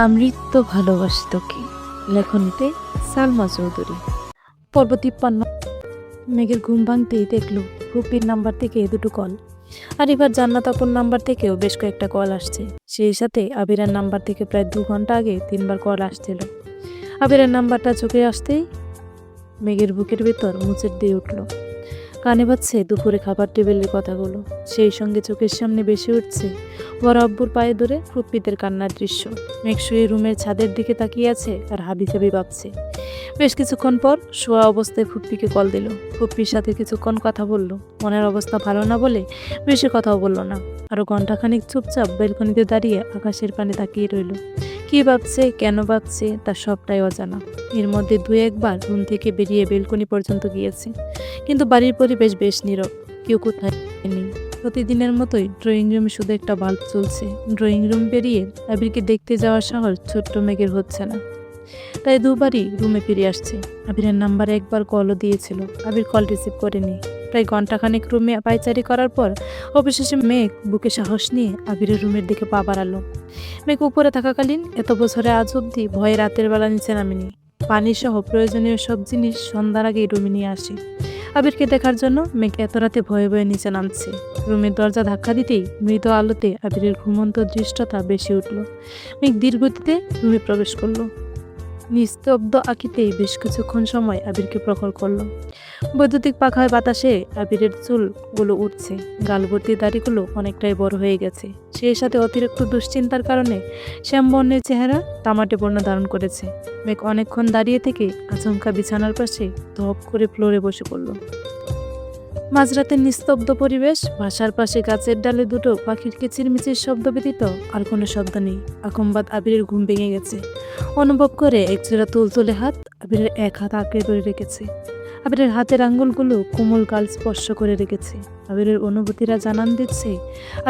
আমৃত্য ভালোবাসি তোকে। লেখনীতে সালমা চৌধুরী। পর্ব 53। মেঘের ঘুম ভাঙতেই দেখল ফুপির নাম্বার থেকে দুটো কল, আর এবার জান্নাত আপুর নাম্বার থেকেও বেশ কয়েকটা কল আসছে। সেই সাথে আবিরের নাম্বার থেকে প্রায় 2 ঘন্টা আগে 3বার কল আসছিল। আবিরের নাম্বারটা চোখে আসতেই মেঘের বুকের ভেতর মুচের দিয়ে উঠল। কানে বাজছে দুপুরে খাবার টেবিলের কথাগুলো, সেই সঙ্গে চোখের সামনে বেশি উঠছে বড় আব্বুর পায়ে ধরে ফুটপিতের কান্নার দৃশ্য। মেঘ শুয়ে রুমের ছাদের দিকে তাকিয়ে আছে আর হাবিজাবি ভাবছে। বেশ কিছুক্ষণ পর শোয়া অবস্থায় ফুপ্পিকে কল দিল। ফুপ্পির সাথে কিছুক্ষণ কথা বলল। মনের অবস্থা ভালো না বলে বেশি কথাও বলল না। আরো ঘন্টাখানিক চুপচাপ বেলকনিতে দাঁড়িয়ে আকাশের পানে তাকিয়ে রইল। কি ভাবছে, কেন ভাবছে, তার সবটাই অজানা। এর মধ্যে 2-1বার রুম থেকে বেরিয়ে বেলকনি পর্যন্ত গিয়েছে, কিন্তু বাড়ির পরিবেশ বেশ নীরব, কেউ কোথায় নেই। প্রতিদিনের মতোই ড্রয়িং রুমে শুধু একটা বাল্ব চলছে। ড্রয়িং রুম বেরিয়ে আবিরকে দেখতে যাওয়ার সাহস ছোট্ট মেঘের হচ্ছে না, তাই দুবারই রুমে ফিরে আসছে। আবিরের নাম্বারে একবার কলও দিয়েছিল, আবির কল রিসিভ করেনি। প্রায় ঘন্টাখানেক রুমে পায়চারি করার পর অবশেষে মেঘ বুকে সাহস নিয়ে আবিরের রুমের দিকে পা বাড়ালো। মেঘ উপরে থাকাকালীন এত বছরে আজ অব্দি ভয়ে রাতের বেলা নিচে নামেনি। পানি সহ প্রয়োজনীয় সব জিনিস সন্ধ্যার আগেই রুমে নিয়ে আসে। আবিরকে দেখার জন্য মেঘ এত রাতে ভয়ে ভয়ে নিচে নামছে। রুমের দরজা ধাক্কা দিতেই মৃদু আলোতে আবিরের ঘুমন্ত দৃষ্টতা বেশি উঠল। মেঘ ধীরগতিতে রুমে প্রবেশ করলো। নিস্তব্ধ আঁকিতেই বেশ কিছুক্ষণ সময় আবিরকে প্রখর করল। বৈদ্যুতিক পাখায় বাতাসে আবিরের চুলগুলো উঠছে, গালভর্তি দাড়িগুলো অনেকটাই বড় হয়ে গেছে। সেই সাথে অতিরিক্ত দুশ্চিন্তার কারণে শ্যামবর্ণের চেহারা তামাটে বর্ণ ধারণ করেছে। মেঘ অনেকক্ষণ দাঁড়িয়ে থেকে আচমকা বিছানার পাশে ধপ করে ফ্লোরে বসে পড়ল। মাঝরাতের নিস্তব্ধ পরিবেশ, বাসার পাশে গাছের ডালে দুটো পাখির কিচিরমিচির শব্দ ব্যতীত আর কোনো শব্দ নেই। আকম্বাদ আবিরের ঘুম ভেঙে গেছে। অনুভব করে একজোড়া তুলতুলে হাত আবিরের এক হাত আঁকড়ে ধরে রেখেছে। আবিরের হাতের আঙ্গুলগুলো কোমল গাল স্পর্শ করে রেখেছে। আবিরের অনুভূতিরা জানান দিচ্ছে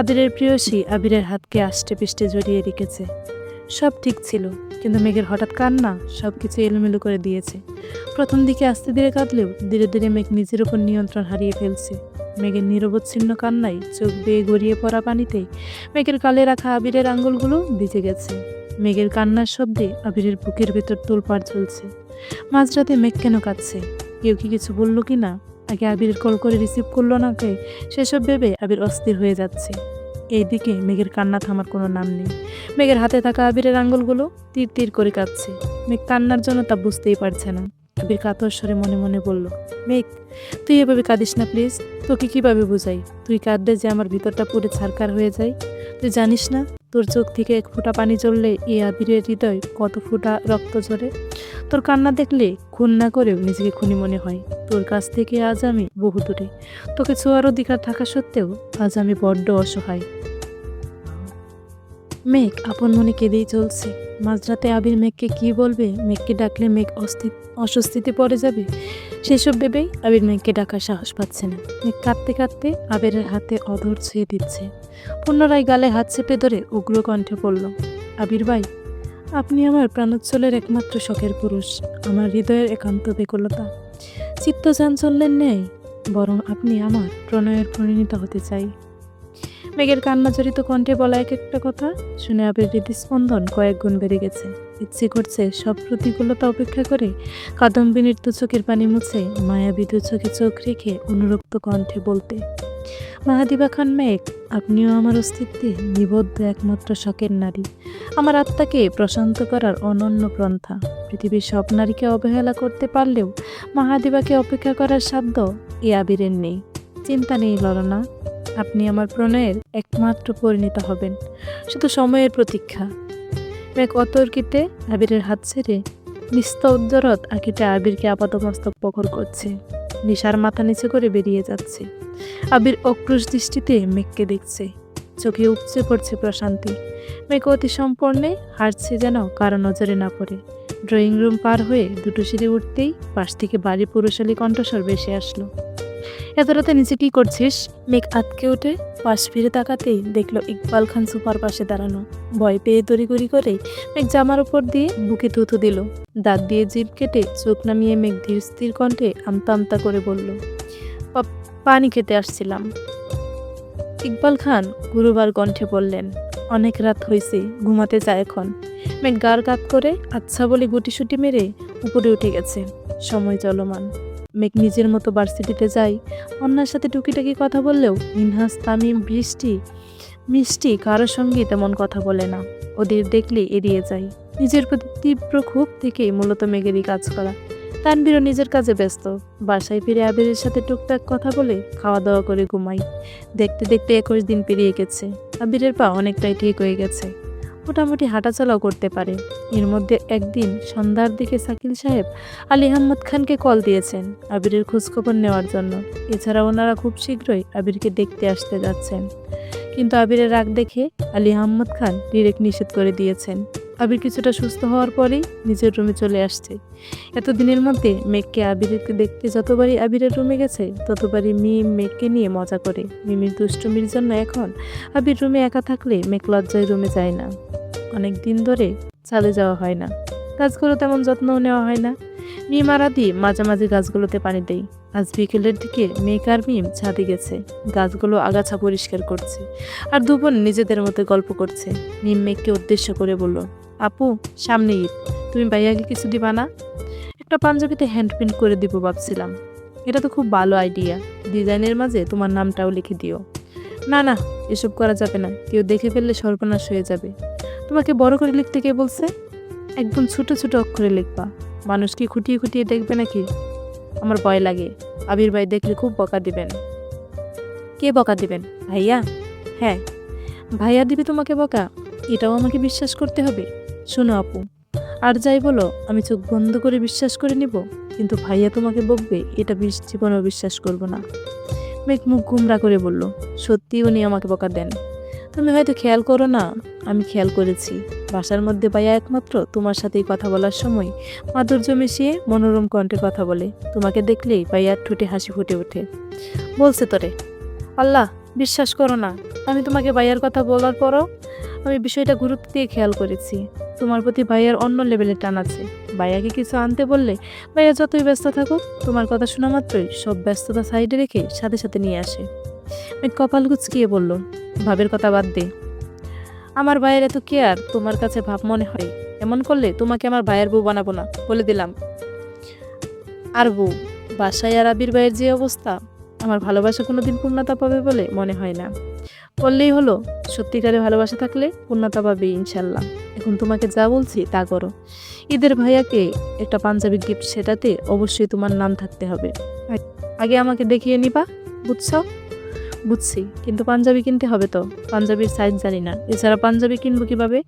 আবিরের প্রিয়সী আবিরের হাতকে আষ্টে পিষ্টে জড়িয়ে রেখেছে। সব ঠিক ছিল, কিন্তু মেঘের হঠাৎ কান্না সবকিছু এলোমেলো করে দিয়েছে। প্রথম দিকে আস্তে ধীরে কাঁদলেও ধীরে ধীরে মেঘ নিজের উপর নিয়ন্ত্রণ হারিয়ে ফেলছে। মেঘের নিরবচ্ছিন্ন কান্নায় চোখ বেয়ে গড়িয়ে পড়া পানিতে মেঘের গালে রাখা আবিরের আঙ্গুলগুলো ভিজে গেছে। মেঘের কান্নার শব্দে আবিরের বুকের ভেতর তোলপাড় চলছে। মাঝরাতে মেঘ কেন কাঁদছে? কেউ কি কিছু বলল কি না? আগে আবিরের কল করে রিসিভ করলো না কে? সেসব ভেবে আবির অস্থির হয়ে যাচ্ছে। এইদিকে মেঘের কান্না থামার কোনো নাম নেই। মেঘের হাতে থাকা আবিরের আঙ্গুলগুলো তীর তীর করে কাঁদছে। মেঘ কান্নার জন্য তা বুঝতেই পারছে না। আবির কাতর স্বরে মনে মনে বলল, মেঘ তুই এভাবে কাঁদিস না প্লিজ। তোকে কিভাবে বুঝাই? তুই কাঁদলে যে আমার ভিতরটা পুরো ছারখার হয়ে যায়। তুই জানিস না তোর চোখ থেকে এক ফোঁটা পানি ঝরলে এই আবিরের হৃদয় কত ফোঁটা রক্ত ঝরে। তোর কান্না দেখলে খুন না করেও নিজেকে খুনি মনে হয়। তোর কাছ থেকে আজ আমি বহু দূরে। তোকে ছোঁয়ার অধিকার থাকা সত্ত্বেও আজ আমি বড্ড অসহায়। মেঘ আপন মনে কেঁদেই চলছে। মাঝরাতে আবির মেঘকে কি বলবে? মেঘকে ডাকলে মেঘ অস্বস্তিতে পড়ে যাবে। সেসব ভেবেই আবির মেঘকে ডাকার সাহস পাচ্ছে না। মেঘ কাঁদতে কাঁদতে আবিরের হাতে অধর ছুঁয়ে দিচ্ছে। পুনরায় গালে হাত চেপে ধরে উগ্র কণ্ঠে পড়ল, আবির ভাই, আপনি আমার প্রাণোচ্ছলের একমাত্র শখের পুরুষ, আমার হৃদয়ের একান্ত বেকুলতা। চিত্ত চাঞ্চল্যের নেই, বরং আপনি আমার প্রণয়ের পরিণত হতে চাই। মেঘের কান্না জড়িত কণ্ঠে বলা এক একটা কথা শুনে আবির হৃদস্পন্দন কয়েক গুণ বেড়ে গেছে। ইচ্ছে করছে সব প্রতিকূলতা উপেক্ষা করে কাদম্বিনীর দু চোখের পানি মুছে মায়াবী দু চোখে চোখ রেখে অনুরক্ত কণ্ঠে বলতে, মাহাদিবা খান মেঘ, আপনিও আমার অস্তিত্বে নিবদ্ধ একমাত্র শখের নারী, আমার আত্মাকে প্রশান্ত করার অনন্য পন্থা। পৃথিবীর সব নারীকে অবহেলা করতে পারলেও মাহাদিবাকে অপেক্ষা করার সাধ্য এ আবিরের নেই। চিন্তা নেই ললনা, আপনি আমার প্রণয়ের একমাত্র পরিণত হবেন, শুধু সময়ের প্রতীক্ষা। মেঘ অতর্কিতে আবিরের হাত ছেড়ে নিস্তব্ধরত আঁকিতে আবিরকে আপাতমস্তক প্রখর করছে। নিশার মাথা নিচে করে বেরিয়ে যাচ্ছে। আবির অক্রোশ দৃষ্টিতে মেঘকে দেখছে, চোখে উপচে পড়ছে প্রশান্তি। মেঘ অতি সম্পূর্ণে হাঁটছে যেন কারো নজরে না পড়ে। ড্রয়িং রুম পার হয়ে দুটো সিঁড়ি উঠতেই পাশ থেকে বাড়ির পুরুষালী কণ্ঠস্বর ভেসে আসলো, এত রাতে নিচে কি করছিস? মেঘ আতকে উঠে পাশ ফিরে তাকাতেই দেখলো ইকবাল খান সুপার পাশে দাঁড়ানো। ভয় পেয়ে তড়িঘড়ি করে মেঘ জামার উপর দিয়ে বুকে থুথু দিল। দাঁত দিয়ে জিভ কেটে চোখ নামিয়ে মেঘ ধীর স্থির কণ্ঠে আমতা আমতা করে বলল, পানি খেতে আসছিলাম। ইকবাল খান গুরুবার কণ্ঠে বললেন, অনেক রাত হয়েছে, ঘুমাতে যায় এখন। মেঘ গার কাত করে আচ্ছা বলে গুটিসুটি মেরে উপরে উঠে গেছে। সময় চলমান। মেঘ নিজের মতো ভার্সিটিতে যায়। অন্যার সাথে টুকিটাকি কথা বললেও মিনহাজ, তামিম, বৃষ্টি, মিষ্টি কারোর সঙ্গে তেমন কথা বলে না। ওদের দেখলে এড়িয়ে যায়। নিজের প্রতি তীব্র ক্ষোভ থেকেই মূলত মেঘেরই কাজ করা। তানভীরও নিজের কাজে ব্যস্ত। বাসায় ফিরে আবিরের সাথে টুকটাক কথা বলে খাওয়া দাওয়া করে ঘুমাই। দেখতে দেখতে 21 দিন পেরিয়ে গেছে। আবিরের পা অনেকটাই ঠিক হয়ে গেছে, মোটামুটি হাঁটাচলাও করতে পারে। এর মধ্যে একদিন সন্ধ্যার দিকে শাকিল সাহেব আলী আহমদ খানকে কল দিয়েছেন আবিরের খোঁজখবর নেওয়ার জন্য। এছাড়া ওনারা খুব শীঘ্রই আবিরকে দেখতে আসতে যাচ্ছেন। কিন্তু আবিরের রাগ দেখে আলী আহমদ খান ডিরেক্ট নিষেধ করে দিয়েছেন। আবির কিছুটা সুস্থ হওয়ার পরেই নিজের রুমে চলে আসছে। এতদিনের মধ্যে মেঘকে আবিরকে দেখতে যতবারই আবিরের রুমে গেছে ততবারই মিম মেঘকে নিয়ে মজা করে। মিমির দুষ্টুমির জন্য এখন আবির রুমে একা থাকলে মেঘ লজ্জায় রুমে যায় না। অনেক দিন ধরে ছাদে যাওয়া হয় না, গাছগুলো তেমন যত্নও নেওয়া হয় না। মিম আর আদি মাঝে মাঝে গাছগুলোতে পানি দেয়। আজ বিকেলের দিকে মেঘ আর মিম ছাদে গেছে, গাছগুলো আগাছা পরিষ্কার করছে আর দুবোন নিজেদের মতো গল্প করছে। মিম মেঘকে উদ্দেশ্য করে বলল, আপু, সামনে ঈদ, তুমি ভাইয়াকে কিছু দিবা না? একটা পাঞ্জাবিতে হ্যান্ড প্রিন্ট করে দিব ভাবছিলাম। এটা তো খুব ভালো আইডিয়া, ডিজাইনের মাঝে তোমার নামটাও লিখে দিও। না না, এসব করা যাবে না, কেউ দেখে ফেললে সর্বনাশ হয়ে যাবে। তোমাকে বড় করে লিখতে কে বলছে? একদম ছোট ছোট অক্ষরে লিখবা, মানুষ কি খুঁটিয়ে খুঁটিয়ে দেখবে নাকি? আমার ভয় লাগে, আবির ভাই দেখলে খুব বকা দিবেন। কে বকা দিবেন? ভাইয়া? হ্যাঁ, ভাইয়া দিবে তোমাকে বকা? এটাও আমাকে বিশ্বাস করতে হবে? শোনো আপু, আর যাই বলো আমি চোখ বন্ধ করে বিশ্বাস করে নিব, কিন্তু ভাইয়া তোমাকে বকবে এটা জীবনেও বিশ্বাস করব না। মেঘ মুখ গুমরা করে বলল, সত্যি উনি আমাকে বকা দেন? তুমি হয়তো খেয়াল করো না, আমি খেয়াল করেছি। বাসার মধ্যে ভাইয়া একমাত্র তোমার সাথেই কথা বলার সময় মাধুর্য মিশিয়ে মনোরম কণ্ঠে কথা বলে। তোমাকে দেখলেই ভাইয়ার ঠোঁটে হাসি ফুটে ওঠে। বলছে তোরে আল্লাহ, বিশ্বাস করো না, আমি তোমাকে ভাইয়ার কথা বলার পরও আমি বিষয়টা গুরুত্ব দিয়ে খেয়াল করেছি। তোমার প্রতি ভাইয়ার অন্য লেভেলের টান আছে। ভাইয়াকে কিছু আনতে বললে ভাইয়া যতই ব্যস্ত থাকুক, তোমার কথা শোনা মাত্রই সব ব্যস্ততা সাইডে রেখে সাথে সাথে নিয়ে আসে। আমি কপাল কুঁচকিয়ে বলল, ভাবের কথা বাদ দে, আমার ভাইয়ের এত কেয়ার তোমার কাছে ভাব মনে হয়? এমন করলে তোমাকে আমার ভাইয়ের বউ বানাবো না, বলে দিলাম। আর বউ, বাসায় আর আবির ভাইয়ের যে অবস্থা, আমার ভালোবাসা কোনোদিন পূর্ণতা পাবে বলে মনে হয় না। বললেই হলো, সত্যিকারে ভালোবাসা থাকলে পূর্ণতা পাবে ইনশাল্লাহ। এখন তোমাকে যা বলছি তা করো। ঈদের ভাইয়াকে একটা পাঞ্জাবি গিফট, সেটাতে অবশ্যই তোমার নাম থাকতে হবে। আগে আমাকে দেখিয়ে নিবা, বুঝছো? বুঝছি, কিন্তু পাঞ্জাবি কিনতে হবে তো। পাঞ্জাবির সাইজ জানি না, এছাড়া পাঞ্জাবি কিনবো কিভাবে?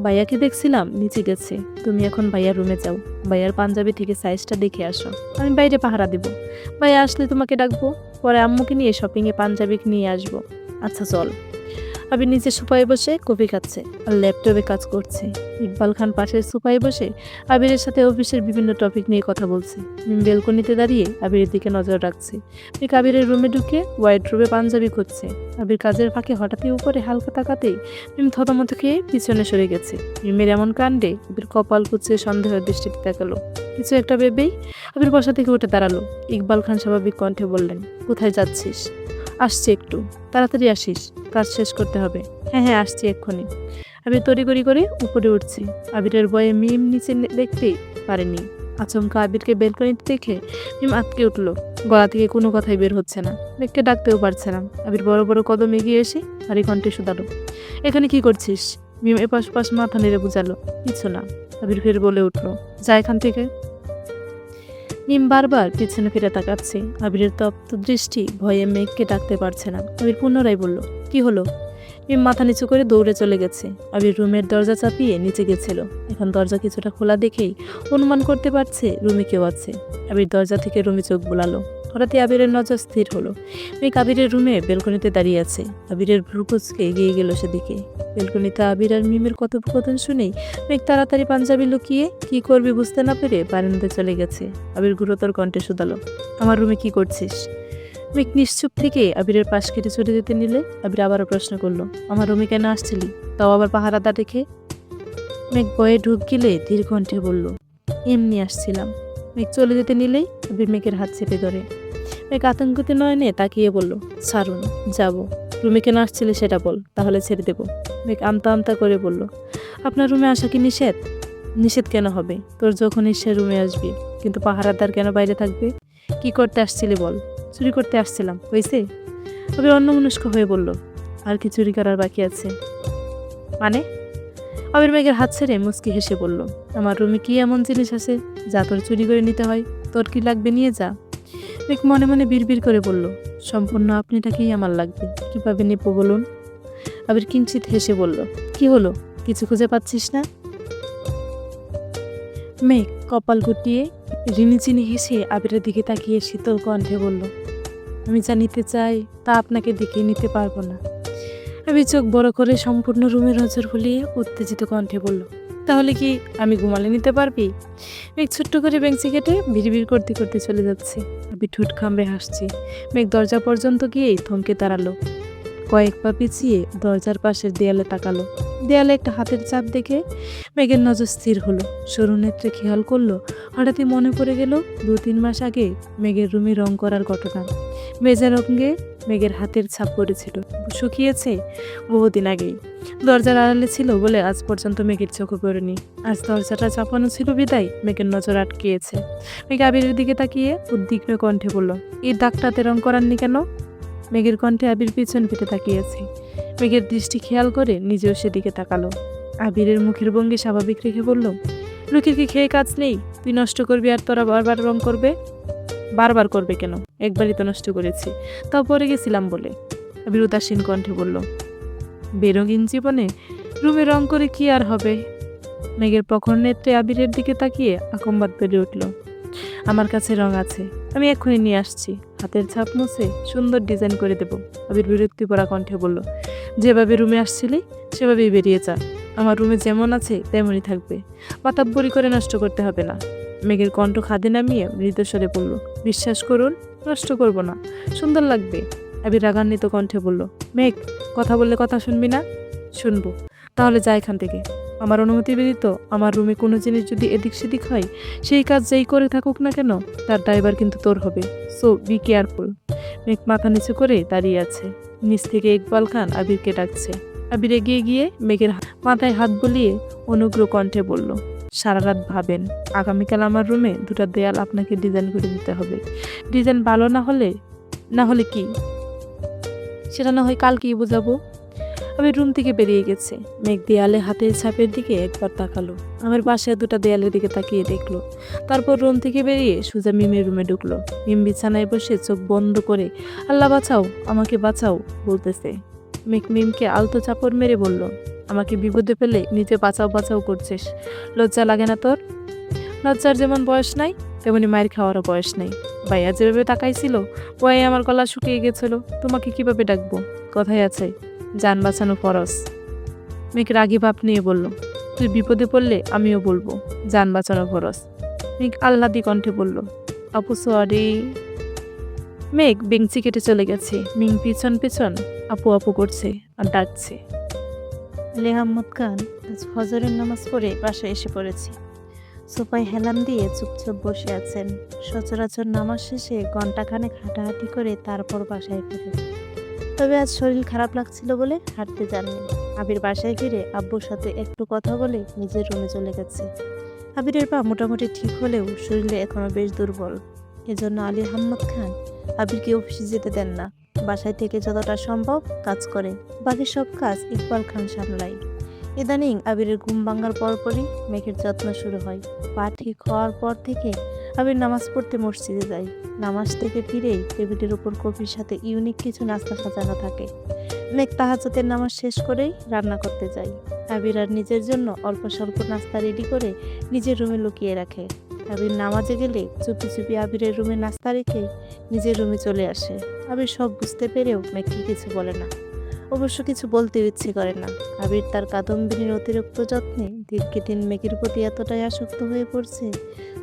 ভাইয়াকে দেখছিলাম নিচে গেছে, তুমি এখন ভাইয়ার রুমে যাও, ভাইয়ার পাঞ্জাবি থেকে সাইজটা দেখে আসো। আমি বাইরে পাহারা দিব, ভাইয়া আসলে তোমাকে ডাকবো, পরে আম্মুকে নিয়ে শপিংয়ে পাঞ্জাবি নিয়ে আসবো। আচ্ছা চল। আবির নিচে সোফায় বসে কফি খাচ্ছে আর ল্যাপটপে কাজ করছে। ইকবাল খান পাশের সোফায় বসে আবিরের সাথে অফিসের বিভিন্ন টপিক নিয়ে কথা বলছে। মিম বেলকনিতে দাঁড়িয়ে আবিরের দিকে নজর রাখছে। ঠিক আবিরের রুমে ঢুকে ওয়াইড্রোবে পাঞ্জাবি খুঁজছে। আবির কাজের ফাঁকে হঠাৎই উপরে হালকা তাকাতেই মিম থতমত খেয়ে পিছনে সরে গেছে। মিমের এমন কাণ্ডে আবির কপাল কুঁচে সন্দেহের দৃষ্টিতে তাকালো। কিছু একটা ভেবেই আবির বসা থেকে উঠে দাঁড়ালো। ইকবাল খান স্বাভাবিক কণ্ঠে বললেন, কোথায় যাচ্ছিস? আসছি একটু, তাড়াতাড়ি আসিস, কাজ শেষ করতে হবে। হ্যাঁ হ্যাঁ, আসছি এক্ষুনি। আবির তড়িঘড়ি করে উপরে উঠছে। আবিরের ভয়ে মিম নিচে দেখতেই পারেনি। আচমকা আবিরকে বেলকনিতে দেখে মিম আটকে উঠল। গলা থেকে কোনো কথাই বের হচ্ছে না, মেঘকে ডাকতেও পারছে না। আবির বড় বড় কদম এগিয়ে এসে ভারী কণ্ঠে শুধালো, এখানে কি করছিস? মিম এপাশ পাশ মাথা নেড়ে বুঝালো, কিছু না। আবির ফের বলে উঠলো, যা এখান থেকে। মিম বারবার পিছনে ফিরে তাকাচ্ছে। আবিরের তপ্ত দৃষ্টি ভয়ে মেঘকে ডাকতে পারছে না। আবির পুনরায় বলল, কি হলো? মিম মাথা নিচু করে দৌড়ে চলে গেছে। আবির রুমের দরজা চাপিয়ে নিচে গেছিল। এখন দরজা কিছুটা খোলা দেখেই অনুমান করতে পারছে রুমে কেউ আছে। আবির দরজা থেকে রুমে চোখ বোলালো। হঠাৎই আবিরের নজর স্থির হলো। মেঘ আবিরের রুমে বেলকনিতে দাঁড়িয়ে আছে। আবিরের ভ্রু কুঁচকে এগিয়ে গেল সেদিকে। বেলকনিতে আবির আর মিমের কথোপকথন শুনেই মেঘ তাড়াতাড়ি পাঞ্জাবি লুকিয়ে কি করবে বুঝতে না পেরে বারান্দায় চলে গেছে। আবির গুরুতর কণ্ঠে শুধালো, আমার রুমে কি করছিস? মেঘ নিশ্চুপ থেকে আবিরের পাশ কেটে চলে যেতে নিলে আবির আবারও প্রশ্ন করলো, আমার রুমে কেন আসছিলি, তাও আবার পাহারাদা রেখে? মেঘ ভয়ে ঢুক গেলে ধীর কণ্ঠে বলল, এমনি আসছিলাম। মেঘ চলে যেতে নিলেই আবির মেঘের হাত চেপে ধরে। মেঘ আতঙ্কিত নয়নে তাকিয়ে বলল, ছাড়ুন, যাব। রুমে কেন আসছিলে সেটা বল, তাহলে ছেড়ে দেবো। মেঘ আমতা আমতা করে বলল, আপনার রুমে আসা কি নিষেধ? নিষেধ কেন হবে? তোর যখন ইচ্ছে রুমে আসবি, কিন্তু পাহারাদার কেন বাইরে থাকবে? কি করতে আসছিলি বল? চুরি করতে আসছিলাম, হয়েছে? আবির অন্যমনস্ক হয়ে বলল, আর কি চুরি করার বাকি আছে? মানে? আবির মেঘের হাত ছেড়ে মুচকি হেসে বলল, আমার রুমে কি এমন জিনিস আছে যা তোর চুরি করে নিতে হয়? তোর কি লাগবে নিয়ে যা। মেঘ মনে মনে বিড়বিড় করে বলল, সম্পূর্ণ আপনিটাকেই আমার লাগবে, কিভাবে নেব বলুন? আবির কিঞ্চিত হেসে বলল, কি হলো, কিছু খুঁজে পাচ্ছিস না? মেঘ কপাল গুটিয়ে রিনিচিনি হেসে আবিরের দিকে তাকিয়ে শীতল কণ্ঠে বলল, আমি যা নিতে চাই তা আপনাকে দেখে নিতে পারবো না। আবির চোখ বড় করে সম্পূর্ণ রুমের নজর বুলিয়ে উত্তেজিত কণ্ঠে বলল, তাহলে কি আমি ঘুমালে নিতে পারবি? মেঘ ছোট্ট করে বেঞ্চি কেটে বিড়বিড় করতে করতে চলে যাচ্ছে। আবির ঠোঁট খামড়ে হাসছে। মেঘ দরজা পর্যন্ত গিয়েই থমকে দাঁড়ালো। কয়েক পা পিছিয়ে দরজার পাশের দেয়ালে তাকালো। দেয়ালে একটা হাতের ছাপ দেখে মেঘের নজর স্থির হলো। সরু নেত্রে খেয়াল করলো, হঠাৎই মনে পড়ে গেল 2-3 মাস আগে মেঘের রুমে রং করার ঘটনা। মেজের রঙে মেঘের হাতের ছাপ পড়েছিল, শুকিয়েছে বহুদিন আগেই। দরজার আড়ালে ছিল বলে আজ পর্যন্ত মেঘের চোখে পড়েনি। আজ দরজাটা চাপানো ছিল বিদায় মেঘের নজর আটকিয়েছে। মেঘ আবিরের দিকে তাকিয়ে উদ্বিগ্ন কণ্ঠে বলল, এই দাগটাতে রং করাননি কেন? মেঘের কণ্ঠে আবির পিছন ফিরে তাকিয়েছে। মেঘের দৃষ্টি খেয়াল করে নিজেও সেদিকে তাকালো। আবিরের মুখের ভঙ্গি স্বাভাবিক রেখে বলল, লোকের কি খেয়ে কাজ নেই? তুই নষ্ট করবি আর তোরা বারবার রং করবে? বারবার করবে কেন? একবারই তো নষ্ট করেছি, তাও পরে গেছিলাম বলে। আবির উদাসীন কণ্ঠে বলল, বেরঙিন জীবনে রুমে রং করে কি আর হবে? মেঘের প্রখর নেত্রে আবিরের দিকে তাকিয়ে আকম্বাদ বেড়ে উঠল, আমার কাছে রং আছে, আমি এক্ষুনি নিয়ে আসছি। হাতের ছাপ মুছে সুন্দর ডিজাইন করে দেব। আবির বিরক্তি পড়া কণ্ঠে বলল, যেভাবে রুমে আসছিলি সেভাবেই বেরিয়ে যা। আমার রুমে যেমন আছে তেমনই থাকবে, পাতাব্বরি করে নষ্ট করতে হবে না। মেঘের কণ্ঠ খাদে নামিয়ে মৃদুস্বরে বলল, বিশ্বাস করুন, নষ্ট করব না, সুন্দর লাগবে। আবির রাগান্বিত কণ্ঠে বলল, মেঘ, কথা বললে কথা শুনবি না? শুনবো, তাহলে যা এখান থেকে। আমার অনুমতি ব্যতীত আমার রুমে কোনো জিনিস যদি এদিক সেদিক হয়, সেই কাজ যেই করে থাকুক না কেন তার দায়ভার কিন্তু তোর হবে। So be careful. মেঘ মাথা নিচু করে দাঁড়িয়ে আছে। নিচ থেকে ইকবাল খান আবিরকে ডাকছে। আবির এগিয়ে গিয়ে মেঘের মাথায় হাত বুলিয়ে অনুগ্রহ কণ্ঠে বলল, সারা রাত ভাবেন, আগামীকাল আমার রুমে 2টা দেয়াল আপনাকে ডিজাইন করে দিতে হবে। ডিজাইন ভালো না হলে কি, সেটা না হয় কালকেই বোঝাবো। আমি রুম থেকে বেরিয়ে গেছে। মেঘ দেয়ালে হাতের ছাপের দিকে একবার তাকালো, আমার পাশে 2টা দেয়ালের দিকে তাকিয়ে দেখলো। তারপর রুম থেকে বেরিয়ে সোজা মিমের রুমে ঢুকলো। মিম বিছানায় বসে চোখ বন্ধ করে আল্লাহ বাঁচাও, আমাকে বাঁচাও বলতেছে। মেঘ মিমকে আলতো চাপড় মেরে বলল, আমাকে বিপদে ফেলে নিজে বাঁচাও বাঁচাও করছিস, লজ্জা লাগে না তোর? লজ্জার যেমন বয়স নাই তেমনি মায়ের খাওয়ারও বয়স নেই। ভাইয়া যেভাবে তাকাইছিল ভয়ে আমার গলা শুকিয়ে গেছিল। তোমাকে কিভাবে ডাকবো? কথাই আছে, জান বাঁচানো ফরজ। মেঘ রাগী ভাব নিয়ে বলল, তুই বিপদে পড়লে আমিও বলবো জান বাঁচানো ফরজ। মেঘ আহ্লাদি কণ্ঠে বলল, আপু সরি। মেঘ বেঞ্চি কেটে চলে গেছে। মিং পিছন পিছন আপু আপু করছে আর ডাকছে। আলী আহমদ খান আজ ফজরের নামাজ পড়ে বাসায় এসে পড়েছি। সোফায় হেলান দিয়ে চুপচাপ বসে আছেন। সচরাচর নামাজ শেষে ঘন্টাখানেক হাঁটাহাঁটি করে তারপর বাসায় ফিরে। তবে আজ শরীর খারাপ লাগছিল বলে হাঁটতে যাননি। আবির বাসায় ফিরে আব্বুর সাথে একটু কথা বলে নিজের রুমে চলে গেছে। আবিরের পা মোটামুটি ঠিক হলেও শরীরে এখনো বেশ দুর্বল। এজন্য আলী আহমদ খান আবিরকে অফিসে যেতে দেন না। বাসায় থেকে যতটা সম্ভব কাজ করে, বাকি সব কাজ ইকবাল খান সামলায়। ইদানিং আবিরের ঘুম ভাঙার পরপরই মেঘের যত্ন শুরু হয়। পা ঠিক হওয়ার পর থেকে আবির নামাজ পড়তে মসজিদে যায়। নামাজ থেকে ফিরেই টেবিলের উপর কফির সাথে ইউনিক কিছু নাস্তা সাজানো থাকে। মেঘ তাহাজ্জুদের নামাজ শেষ করেই রান্না করতে যায়। আবির আর নিজের জন্য অল্প স্বল্প নাস্তা রেডি করে নিজের রুমে লুকিয়ে রাখে। আবির নামাজে গেলে চুপি চুপি আবিরের রুমে নাস্তা রেখে নিজের রুমে চলে আসে। আবির সব বুঝতে পেরেও মেঘকে কিছু বলে না, অবশ্য কিছু বলতে ইচ্ছে করে না। আবির তার কাদম্বিনীর অতিরিক্ত যত্নে দীর্ঘ দিন মেঘের প্রতি এতটাই আসক্ত হয়ে পড়ছে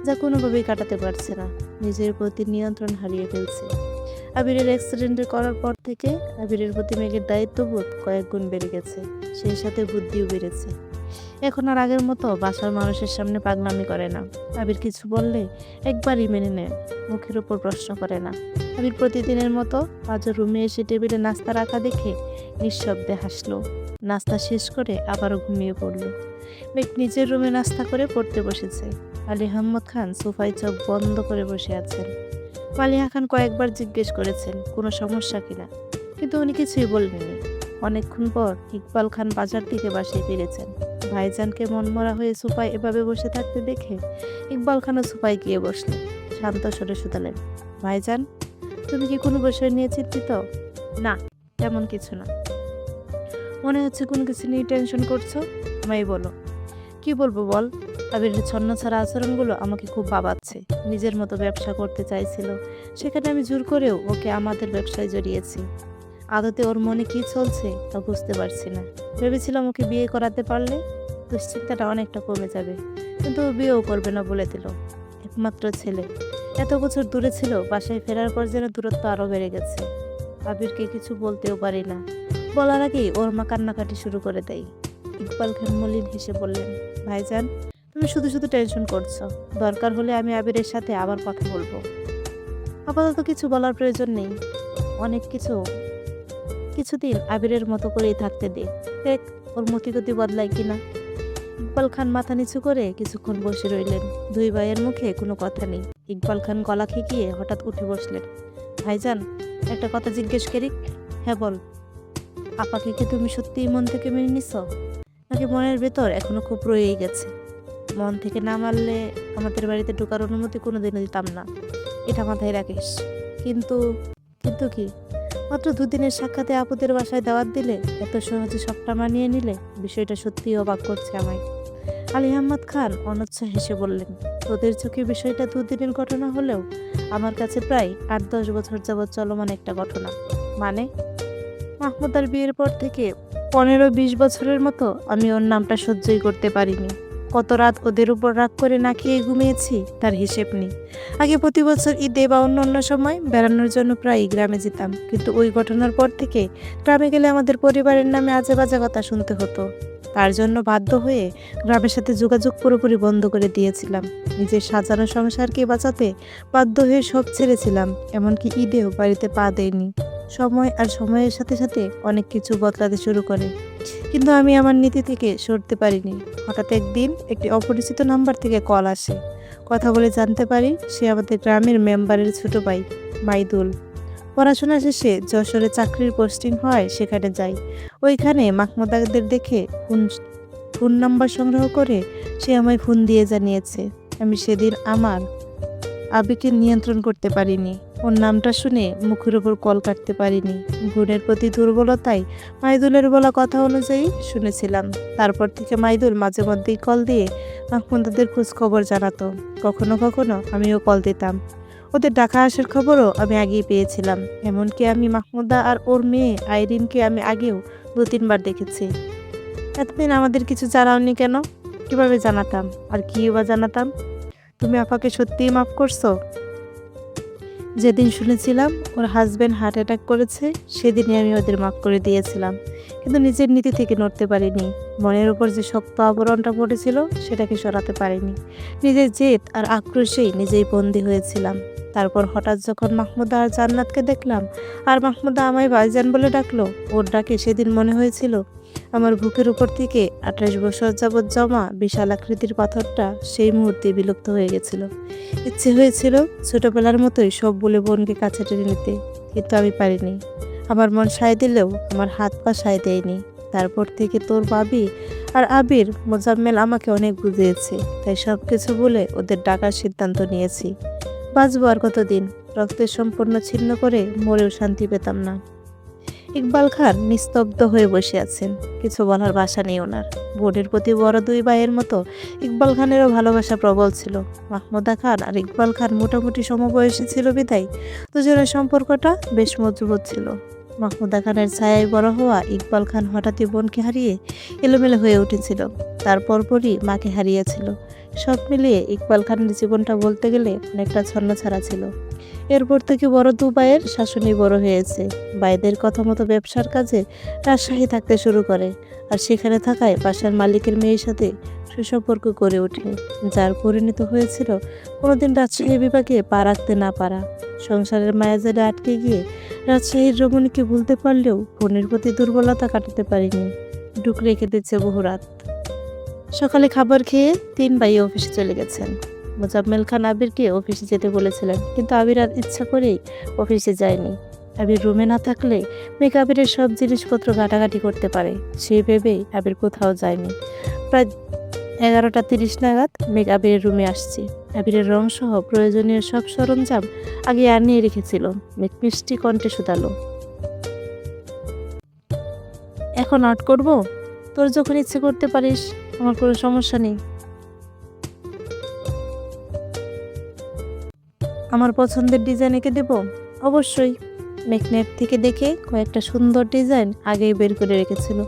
যা কোনোভাবেই কাটাতে পারছে না। নিজের প্রতি নিয়ন্ত্রণ হারিয়ে ফেলছে। আবিরের অ্যাক্সিডেন্ট করার পর থেকে আবিরের প্রতি মেঘের দায়িত্ববোধ কয়েক গুণ বেড়ে গেছে, সেই সাথে বুদ্ধিও বেড়েছে। এখন আর আগের মতো বাসার মানুষের সামনে পাগলামি করে না। আবির কিছু বললে একবারই মেনে নেয়, মুখের উপর প্রশ্ন করে না। আবির প্রতিদিনের মতো আজও রুমে এসে টেবিলে নাস্তা রাখা দেখে নিঃশব্দে হাসলো। নাস্তা শেষ করে আবারও ঘুমিয়ে পড়ল। মেঘ নিজের রুমে নাস্তা করে পড়তে বসেছে। আলী আহমদ খান সোফায় চোখ বন্ধ করে বসে আছেন। মালিহা খান কয়েকবার জিজ্ঞেস করেছেন কোনো সমস্যা কিনা, কিন্তু উনি কিছুই বলেননি। অনেকক্ষণ পর ইকবাল খান বাজার থেকে বাসায় ফিরেছেন। ভাইজানকে মনমরা হয়ে সোফায় এভাবে বসে থাকতে দেখে ইকবাল খানও সোফায় গিয়ে বসলেন। শান্ত স্বরে শুধালেন, ভাইজান, তুমি কি কোনো বিষয় নিয়ে চিন্তিত? না, তেমন কিছু না। মনে হচ্ছে কোনো কিছু নিয়ে টেনশন করছো, আমায় বলো। কি বলবো বল। আবিরের ছন্নছাড়া আচরণগুলো আমাকে খুব ভাবাচ্ছে। নিজের মতো ব্যবসা করতে চাইছিল, সেখানে আমি জোর করেও ওকে আমাদের ব্যবসায় জড়িয়েছি। আদতে ওর মনে কি চলছে তা বুঝতে পারছি না। ভেবেছিলাম ওকে বিয়ে করাতে পারলে দুশ্চিন্তাটা অনেকটা কমে যাবে, কিন্তু ও বিয়েও করবে না বলে দিল। একমাত্র ছেলে, এত বছর দূরে ছিল, বাসায় ফেরার পর যেন দূরত্ব আরও বেড়ে গেছে। আবিরকে কিছু বলতেও পারি না, বলার আগেই ওর মা কান্নাকাটি শুরু করে দেয়। ইকবাল খান মলিন হেসে বললেন, ভাইজান, তুমি শুধু শুধু টেনশন করছো। দরকার হলে আমি আবিরের সাথে আবার কথা বলবো। আপাতত কিছু বলার প্রয়োজন নেই। অনেক কিছুদিন আবিরের মতো করেই থাকতে দে, দেখ ওর মতিগতি বদলায় কিনা। ইকবাল খান মাথা নিচু করে কিছুক্ষণ বসে রইলেন। দুই ভাইয়ের মুখে কোনো কথা নেই। ইকবাল খান গলা খেকিয়ে হঠাৎ উঠে বসলেন। ভাইজান, একটা কথা জিজ্ঞেস করি? হ্যাঁ বল। আপাকে কি তুমি সত্যিই মন থেকে মেনে নিছ, নাকি মনের ভেতর এখনো খুব রয়েই গেছে? মন থেকে না মানলে আমাদের বাড়িতে ঢোকার অনুমতি কোনোদিনও দিতাম না, এটা মাথায় রাখিস। কিন্তু কিন্তু কি? মাত্র দুদিনের সাক্ষাতে আপুদের বাসায় দাওয়াত দিলে, এত সহজে সবটা মানিয়ে নিলে, বিষয়টা সত্যিই অবাক করছে আমায়। আলী আহমদ খান অনচ্ছা হেসে বললেন, তোদের চোখে বিষয়টা দুদিনের ঘটনা হলেও আমার কাছে প্রায় 8-10 বছর যাবৎ চলমান একটা ঘটনা। মানে? মাহমুদার বিয়ের পর থেকে 15-20 বছরের মতো আমি ওর নামটা সহ্যই করতে পারিনি। কত রাত ওদের উপর রাগ করে না খেয়ে ঘুমিয়েছি তার হিসেব নেই। আগে প্রতি বছর ঈদে বা অন্য সময় বেড়ানোর জন্য প্রায় গ্রামে যেতাম, কিন্তু ওই ঘটনার পর থেকে গ্রামে গেলে আমাদের পরিবারের নামে আজে বাজে কথা শুনতে হতো। তার জন্য বাধ্য হয়ে গ্রামের সাথে যোগাযোগ পুরোপুরি বন্ধ করে দিয়েছিলাম। নিজের সাজানো সংসারকে বাঁচাতে বাধ্য হয়ে সব ছেড়েছিলাম, এমনকি ঈদেও বাড়িতে পা দেয়নি। সময় আর সময়ের সাথে সাথে অনেক কিছু বদলাতে শুরু করে, কিন্তু আমি আমার নীতি থেকে সরতে পারিনি। হঠাৎ একদিন একটি অপরিচিত নাম্বার থেকে কল আসে। কথা বলে জানতে পারি সে আমাদের গ্রামের মেম্বারের ছোট ভাই মাইদুল। পড়াশোনা শেষে যশোরে চাকরির পোস্টিং হয়, সেখানে যাই। ওইখানে মাহমুদাদের দেখে ফোন নাম্বার সংগ্রহ করে সে আমায় ফোন দিয়ে জানিয়েছে। আমি সেদিন আমার আবেগকে নিয়ন্ত্রণ করতে পারিনি। ওর নামটা শুনে মুখের ওপর কল কাটতে পারিনি। বোনের প্রতি দুর্বলতায় মাইদুলের বলা কথা অনুযায়ী শুনেছিলাম। তারপর থেকে মাইদুল মাঝে মধ্যেই কল দিয়ে মাহমুদাদের খোঁজ খবর জানাতো। কখনো কখনো আমিও কল দিতাম। ওদের ঢাকা আসার খবরও আমি আগেই পেয়েছিলাম। এমনকি আমি মাহমুদা আর ওর মেয়ে আইরিনকে আমি আগেও 2-3 বার দেখেছি। এতদিন আমাদের কিছু জানাওনি কেন? কিভাবে জানাতাম, আর কি বা জানাতাম? তুমি আপাকে সত্যিই মাফ করছো? যেদিন শুনেছিলাম ওর হাজবেন্ড হার্ট অ্যাটাক করেছে, সেদিনই আমি ওদের মাফ করে দিয়েছিলাম, কিন্তু নিজের নীতি থেকে নড়তে পারিনি। মনের উপর যে শক্ত আবরণটা পড়েছিল সেটাকে সরাতে পারিনি। নিজের জেদ আর আক্রোশেই নিজেই বন্দী হয়েছিলাম। তারপর হঠাৎ যখন মাহমুদা আর জান্নাতকে দেখলাম, আর মাহমুদা আমায় ভাইজান বলে ডাকলো, ওর ডাকে সেদিন মনে হয়েছিল আমার বুকের উপর থেকে 28 বছর যাবৎ জমা বিশাল আকৃতির পাথরটা সেই মুহূর্তে বিলুপ্ত হয়ে গেছিল। ইচ্ছে হয়েছিল ছোটবেলার মতোই সব বলে বোনকে কাছে টেনে নিতে, কিন্তু আমি পারিনি। আমার মন সায় দিলেও আমার হাত পা সায় দেয়নি। তারপর থেকে তোর ভাবি আর আবির মোজাম্মেল আমাকে অনেক বুঝিয়েছে, তাই সব কিছু বলে ওদের ডাকার সিদ্ধান্ত নিয়েছি। বাঁচবো আর কতদিন? রক্তের সম্পূর্ণ ছিন্ন করে মরেও শান্তি পেতাম না। ইকবাল খান নিস্তব্ধ হয়ে বসে আছেন, কিছু বলার ভাষা নেই ওনার। বোনের প্রতি বড় দুই ভাইয়ের মতো ইকবাল খানেরও ভালোবাসা প্রবল ছিল। মাহমুদা খান আর ইকবাল খান মোটামুটি সমবয়সী ছিল বিধায় দুজনের সম্পর্কটা বেশ মজবুত ছিল। মাহমুদা খানের ছায়ায় বড় হওয়া ইকবাল খান হঠাৎই বোনকে হারিয়ে এলোমেলো হয়ে উঠেছিল। তার পরপরই মাকে হারিয়েছিল। সব মিলিয়ে ইকবাল খানের জীবনটা বলতে গেলে অনেকটা ছন্নছাড়া ছিল। এরপর থেকে বড় দু ভাইয়ের শাসনই বড় হয়েছে। ভাইদের কথা মতো ব্যবসার কাজে রাজশাহী থাকতে শুরু করে, আর সেখানে থাকায় বাসার মালিকের মেয়ের সাথে সুসম্পর্ক গড়ে ওঠে, যার পরিণত হয়েছিল কোনোদিন রাজশাহী বিভাগে পা রাখতে না পারা। সংসারের মায়াজালে আটকে গিয়ে রাজশাহীর রমণীকে ভুলতে পারলেও বোনের প্রতি দুর্বলতা কাটাতে পারিনি। ঢুক রেখে দিচ্ছে বহু রাত। সকালে খাবার খেয়ে 3 ভাই অফিসে চলে গেছেন। মোজাম্মেল খান আবিরকে অফিসে যেতে বলেছিলেন, কিন্তু আবির আর ইচ্ছা করেই অফিসে যায়নি। আবির রুমে না থাকলে মেঘ আবিরের সব জিনিসপত্র ঘাটাঘাটি করতে পারে, সেই ভেবেই আবির কোথাও যায়নি। প্রায় 11:30 নাগাদ মেঘ আবিরের রুমে আসছে। আবিরের রং সহ প্রয়োজনীয় সব সরঞ্জাম আগে আনিয়ে রেখেছিল। মেঘ মিষ্টি কণ্ঠে শুধালো, এখন আর্ট করব? তোর যখন ইচ্ছে করতে পারিস, আমার কোনো সমস্যা নেই। আমার পছন্দের ডিজাইন এঁকে দেব? অবশ্যই। মেঘনেট থেকে দেখে কয়েকটা সুন্দর ডিজাইন আগেই বের করে রেখেছিল,